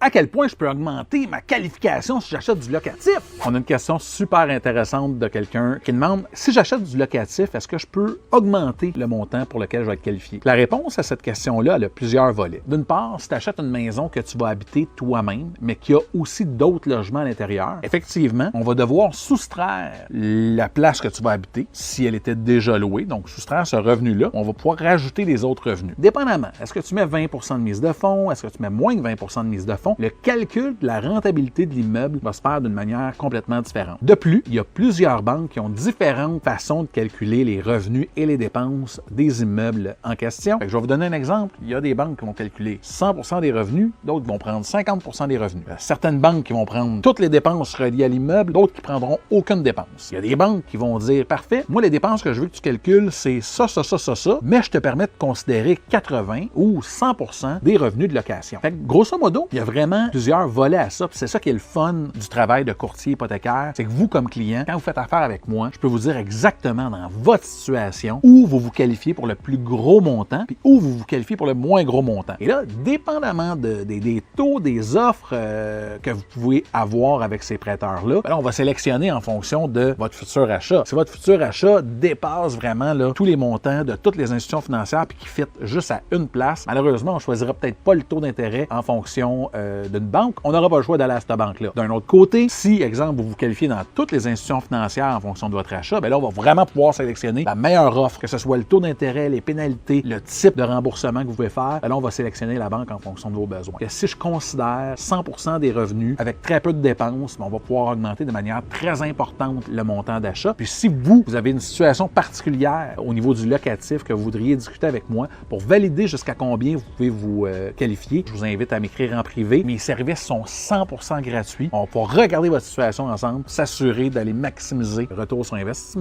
À quel point je peux augmenter ma qualification si j'achète du locatif? On a une question super intéressante de quelqu'un qui demande si j'achète du locatif, est-ce que je peux augmenter le montant pour lequel je vais être qualifié? La réponse à cette question-là, elle a plusieurs volets. D'une part, si tu achètes une maison que tu vas habiter toi-même, mais qui a aussi d'autres logements à l'intérieur, effectivement, on va devoir soustraire la place que tu vas habiter si elle était déjà louée, donc soustraire ce revenu-là, on va pouvoir rajouter les autres revenus. Dépendamment, est-ce que tu mets 20 de mise de fonds, est-ce que tu mets moins que 20 de mise de fonds, le calcul de la rentabilité de l'immeuble va se faire d'une manière complètement différente. De plus, il y a plusieurs banques qui ont différentes façons de calculer les revenus et les dépenses des immeubles en question. Je vais vous donner un exemple. Il y a des banques qui vont calculer 100 des revenus, d'autres vont prendre 50 des revenus. Certaines banques qui vont prendre toutes les dépenses reliées à l'immeuble, d'autres qui prendront aucune dépense. Il y a des banques qui vont dire, parfait, moi les dépenses que je veux que tu calcules, c'est ça, mais je te permets de considérer 80 ou 100% des revenus de location. Fait que, grosso modo, il y a vraiment plusieurs volets à ça. C'est ça qui est le fun du travail de courtier hypothécaire. C'est que vous, comme client, quand vous faites affaire avec moi, je peux vous dire exactement dans votre situation où vous vous qualifiez pour le plus gros montant puis où vous vous qualifiez pour le moins gros montant. Et là, dépendamment des taux, des offres que vous pouvez avoir avec ces prêteurs-là, on va sélectionner en fonction de votre futur achat. Si votre futur achat dépasse vraiment là, tous les montants de toutes les institutions financières puis qui fit juste à une place, malheureusement, on ne choisira peut-être pas le taux d'intérêt en fonction d'une banque. On n'aura pas le choix d'aller à cette banque-là. D'un autre côté, si, exemple, vous vous qualifiez dans toutes les institutions financières en fonction de votre achat, bien là, on va vraiment pouvoir sélectionner la meilleure offre, que ce soit le taux d'intérêt, les pénalités, le type de remboursement que vous pouvez faire. Bien là, on va sélectionner la banque en fonction de vos besoins. Et si je considère 100% des revenus avec très peu de dépenses, bien, on va pouvoir augmenter de manière très importante le montant d'achat. Puis si vous avez une situation particulière au niveau du locatif que vous voudriez discuter avec moi pour valider jusqu'à combien vous pouvez vous qualifier, je vous invite à m'écrire en privé. Mes services sont 100% gratuits. On va pouvoir regarder votre situation ensemble, s'assurer d'aller maximiser le retour sur investissement.